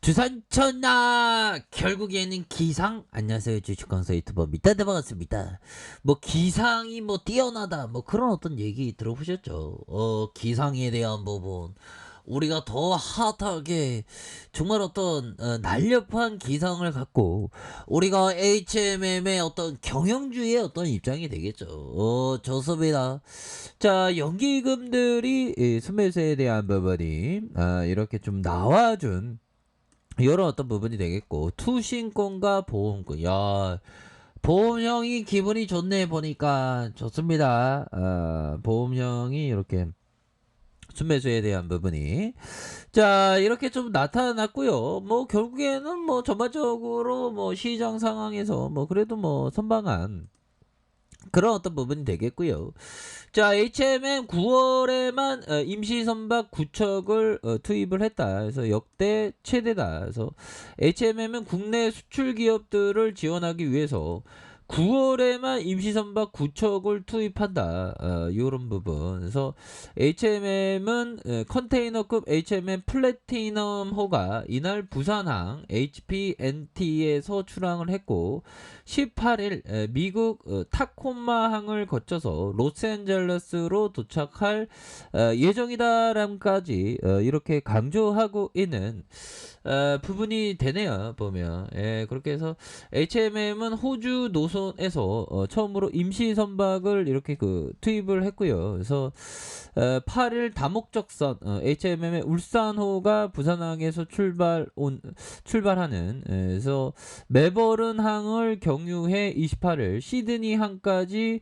주산천하 결국에는 기상. 안녕하세요, 주식kon서 유튜버 밑단대 반갑습니다. 뭐 기상이 뭐 뛰어나다 뭐 그런 어떤 얘기 들어보셨죠? 기상에 대한 부분 우리가 더 핫하게 정말 어떤 날렵한 기상을 갖고 우리가 HMM의 어떤 경영주의의 어떤 입장이 되겠죠. 좋습니다. 자, 연기금들이 순매수에 대한 부분이 이렇게 좀 나와준 이런 어떤 부분이 되겠고, 투신권과 보험권. 야, 보험형이 기분이 좋네 보니까 좋습니다. 보험형이 이렇게 순매수에 대한 부분이 자 이렇게 좀 나타났고요. 뭐 결국에는 뭐 전반적으로 뭐 시장 상황에서 뭐 그래도 뭐 선방한 그런 어떤 부분이 되겠고요. 자, HMM 9월에만 임시 선박 9척을 투입을 했다. 그래서 역대 최대다. 그래서 HMM은 국내 수출 기업들을 지원하기 위해서 9월에만 임시 선박 9척을 투입한다. 이런 부분. 그래서 HMM은 컨테이너급 HMM 플래티넘호가 이날 부산항 HPNT에서 출항을 했고 18일 미국 타코마항을 거쳐서 로스앤젤레스로 도착할 예정이다람까지 이렇게 강조하고 있는 부분이 되네요. 보면 그렇게 해서 HMM은 호주 노선에서 처음으로 임시 선박을 이렇게 투입을 했고요. 그래서 8일 다목적선 HMM의 울산호가 부산항에서 출발하는 그래서 메버른 항을 경유해 28일 시드니 항까지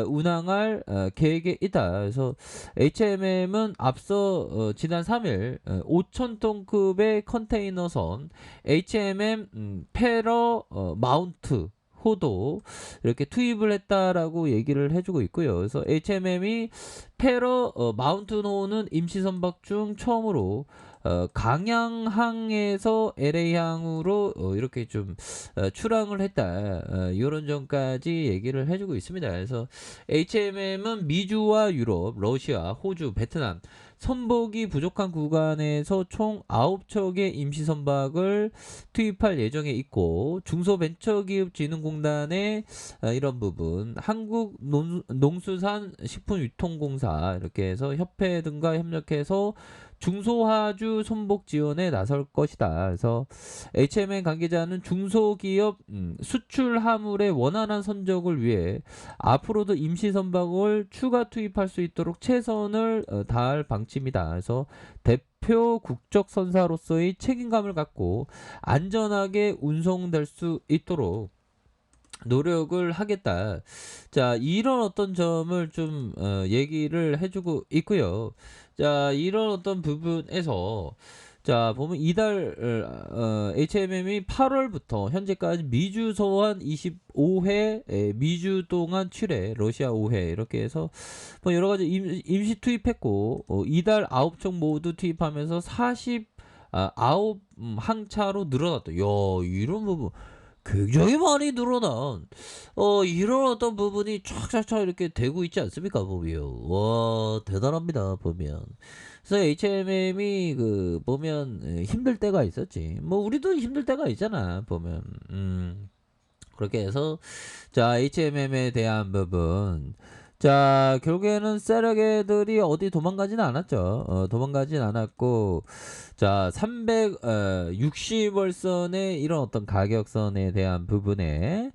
운항할 계획에 있다. 그래서 HMM은 앞서 지난 3일 5,000톤급의 컨테이너선 HMM 페러 마운트 호도 이렇게 투입을 했다라고 얘기를 해주고 있고요. 그래서 HMM이 페러 마운트호는 임시선박 중 처음으로 강양항에서 LA항으로 이렇게 좀 출항을 했다. 이런 점까지 얘기를 해주고 있습니다. 그래서 HMM은 미주와 유럽, 러시아, 호주, 베트남 선복이 부족한 구간에서 총 9척의 임시선박을 투입할 예정에 있고 중소벤처기업진흥공단의 이런 부분 한국농수산식품유통공사 이렇게 해서 협회 등과 협력해서 중소하주 손복 지원에 나설 것이다. 그래서 HMN 관계자는 중소기업 수출 화물의 원활한 선적을 위해 앞으로도 임시 선박을 추가 투입할 수 있도록 최선을 다할 방침이다. 그래서 대표 국적 선사로서의 책임감을 갖고 안전하게 운송될 수 있도록 노력을 하겠다. 자, 이런 어떤 점을 좀 얘기를 해주고 있고요. 자, 이런 어떤 부분에서 자 보면 이달 HMM이 8월부터 현재까지 미주 소환 25회 미주 동안 출해 러시아 5회 이렇게 해서 뭐 여러 가지 임시 투입했고 이달 9척 모두 투입하면서 49 항차로 늘어났다. 야, 이런 부분 굉장히 많이 늘어난 이런 어떤 부분이 촥촥촥 이렇게 되고 있지 않습니까 보면. 와, 대단합니다 보면. 그래서 HMM이 보면 힘들 때가 있었지. 뭐 우리도 힘들 때가 있잖아 보면. 그렇게 해서 자 HMM에 대한 부분 자 결국에는 세력애들이 어디 도망가지는 않았죠. 도망가진 않았고 자 360월선의 이런 어떤 가격선에 대한 부분에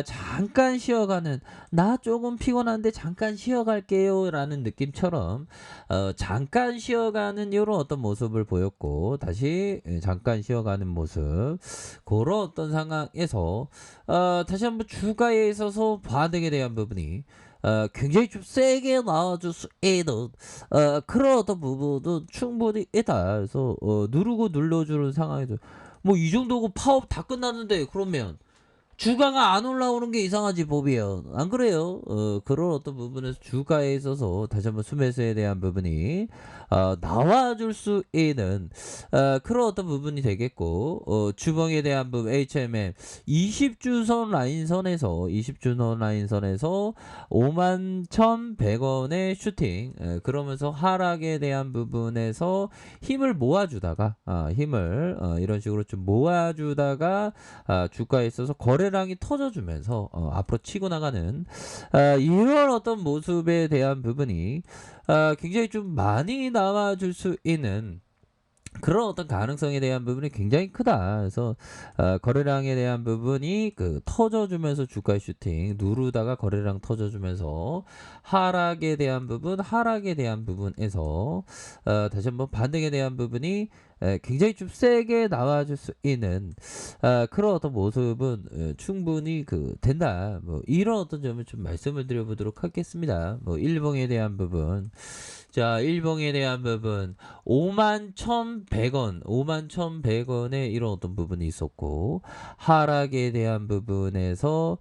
잠깐 쉬어가는 나 조금 피곤한데 잠깐 쉬어갈게요 라는 느낌처럼 잠깐 쉬어가는 이런 어떤 모습을 보였고 다시 잠깐 쉬어가는 모습 그런 어떤 상황에서 다시 한번 주가에 있어서 반등에 대한 부분이 굉장히 좀 세게 나와줄 수 있는 그런 어떤 부분도 충분히 있다. 그래서 누르고 눌러주는 상황에도 뭐 이 정도고 파업 다 끝났는데 그러면 주가가 안 올라오는 게 이상하지 법이에요. 안 그래요? 그런 어떤 부분에서 주가에 있어서 다시 한번 수매수에 대한 부분이 나와줄 수 있는 그런 어떤 부분이 되겠고 주봉에 대한 부분 HMM 20주선 라인선에서 20주선 라인선에서 51,100원의 슈팅 그러면서 하락에 대한 부분에서 힘을 모아주다가 힘을 이런 식으로 좀 모아주다가 주가에 있어서 거래량이 터져주면서 앞으로 치고 나가는 이런 어떤 모습에 대한 부분이 굉장히 좀 많이 나와줄 수 있는 그런 어떤 가능성에 대한 부분이 굉장히 크다. 그래서 거래량에 대한 부분이 그 터져주면서 주가 슈팅 누르다가 거래량 터져주면서 하락에 대한 부분에서 다시 한번 반등에 대한 부분이 굉장히 좀 세게 나와줄 수 있는 그런 어떤 모습은 충분히 그 된다. 뭐 이런 어떤 점을 좀 말씀을 드려보도록 하겠습니다. 뭐 일봉에 대한 부분. 자, 일봉에 대한 부분 51,100원, 51,100원에 이런 어떤 부분이 있었고 하락에 대한 부분에서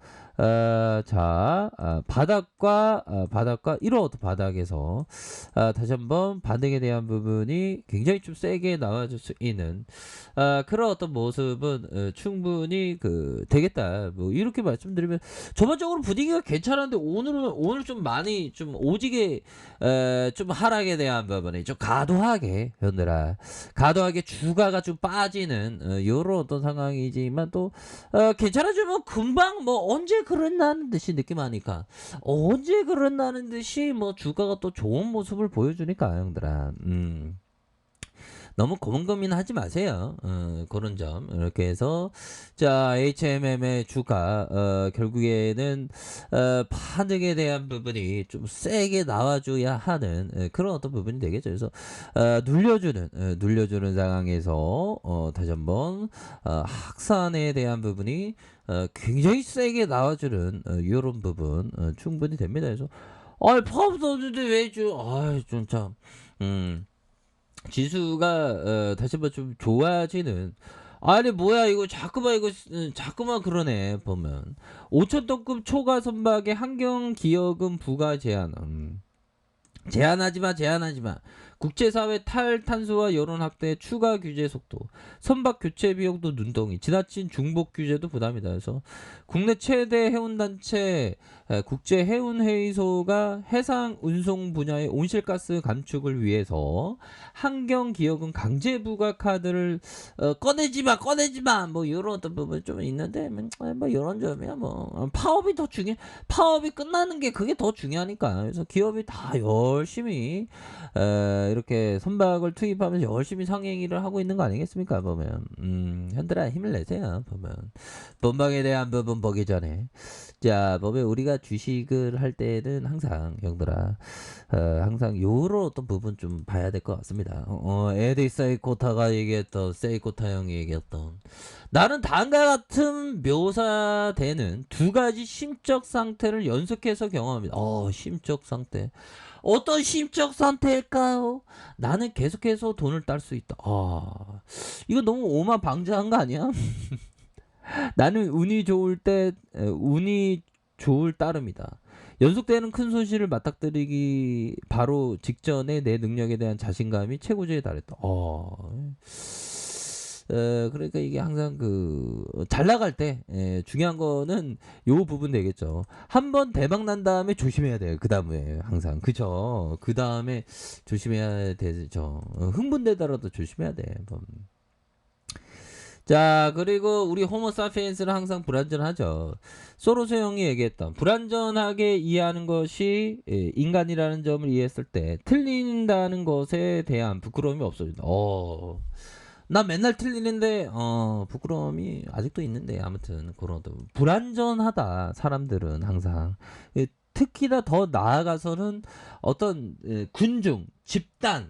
바닥과 이런 어떤 바닥에서 다시 한번 반등에 대한 부분이 굉장히 좀 세게 나와줄 수 있는 그런 어떤 모습은 충분히 그 되겠다. 뭐 이렇게 말씀드리면 전반적으로 분위기가 괜찮은데 오늘 좀 많이 좀 오지게 좀 하락에 대한 부분이 좀 과도하게 과도하게 주가가 좀 빠지는 요런 어떤 상황이지만 또 괜찮아지면 금방 뭐 언제 그랬나는 듯이 느낌하니까 언제 그랬나는 듯이 뭐 주가가 또 좋은 모습을 보여주니까 형들아 너무 고민하지 마세요. 그런 점 이렇게 해서 자 HMM의 주가 결국에는 반등에 대한 부분이 좀 세게 나와줘야 하는 그런 어떤 부분이 되겠죠. 그래서 눌려주는 상황에서 다시 한번 확산에 대한 부분이 굉장히 세게 나와주는 이런 부분 충분히 됩니다. 그래서 파업도 없는데 왜 진짜 지수가 다시 한번 좀 좋아지는 아니 뭐야 이거 자꾸만 그러네 보면 5,000톤급 초과 선박의 환경 기여금 부과 제한하지 마. 국제사회 탈탄소와 여론 확대 추가 규제 속도, 선박 교체 비용도 눈덩이, 지나친 중복 규제도 부담이다. 그래서 국내 최대 해운단체 국제해운회의소가 해상 운송 분야의 온실가스 감축을 위해서 환경기여금 강제 부과 카드를 꺼내지 마. 뭐 이런 어떤 부분 좀 있는데 뭐 이런 점이야 뭐 파업이 끝나는 게 그게 더 중요하니까. 그래서 기업이 다 열심히 이렇게 선박을 투입하면서 열심히 상행일을 하고 있는 거 아니겠습니까? 보면 현들아 힘을 내세요. 보면 본방에 대한 부분 보기 전에 자 보면 우리가 주식을 할 때는 항상 형들아 항상 요런 어떤 부분 좀 봐야 될 것 같습니다. 에디 세이코타가 얘기했던 세이코타 형이 얘기했던 나는 다음과 같은 묘사되는 두 가지 심적 상태를 연속해서 경험합니다. 심적 상태. 어떤 심적 상태일까요? 나는 계속해서 돈을 딸 수 있다. 이거 너무 오만방자한 거 아니야? 나는 운이 좋을 따름이다. 연속되는 큰 손실을 맞닥뜨리기 바로 직전에 내 능력에 대한 자신감이 최고조에 달했다. 그러니까 이게 항상 잘 나갈 때 중요한 거는 요 부분 되겠죠. 한번 대박 난 다음에 조심해야 돼요. 그 다음에 항상 그죠. 그 다음에 조심해야 되죠. 흥분되더라도 조심해야 돼. 자 그리고 우리 호모사피엔스는 항상 불완전하죠. 소로스 형이 얘기했던 불완전하게 이해하는 것이 인간이라는 점을 이해했을 때 틀린다는 것에 대한 부끄러움이 없어진다. 나 맨날 틀리는데 부끄러움이 아직도 있는데 아무튼 그런 불완전하다. 사람들은 항상 특히나 더 나아가서는 어떤 군중 집단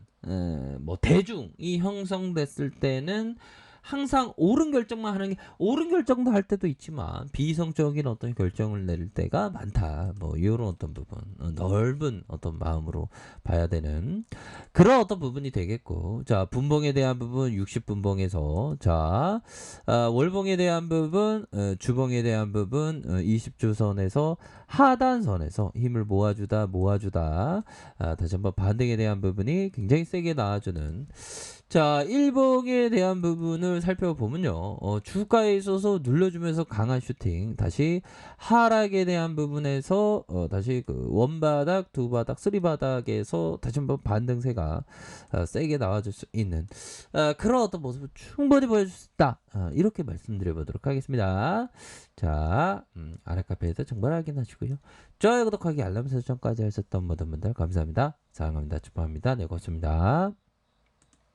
뭐 대중이 형성됐을 때는 항상 옳은 결정만 하는 게 옳은 결정도 할 때도 있지만 비이성적인 어떤 결정을 낼 때가 많다. 뭐 요런 어떤 부분. 넓은 어떤 마음으로 봐야 되는 그런 어떤 부분이 되겠고. 자, 분봉에 대한 부분 60분봉에서 자, 월봉에 대한 부분 주봉에 대한 부분 20주선에서 하단선에서 힘을 모아주다 다시 한번 반등에 대한 부분이 굉장히 세게 나와주는 자, 일봉에 대한 부분을 살펴보면요. 주가에 있어서 눌러주면서 강한 슈팅, 다시 하락에 대한 부분에서 다시 그 원바닥, 두바닥, 쓰리바닥에서 다시 한번 반등세가 세게 나와줄 수 있는 그런 어떤 모습을 충분히 보여줄 수 있다. 이렇게 말씀드려보도록 하겠습니다. 자, 아랫카페에서 정보 확인하시고요. 좋아요, 구독하기, 알람 설정까지 하셨던 모든 분들 감사합니다. 사랑합니다. 축복합니다. 네, 고맙습니다.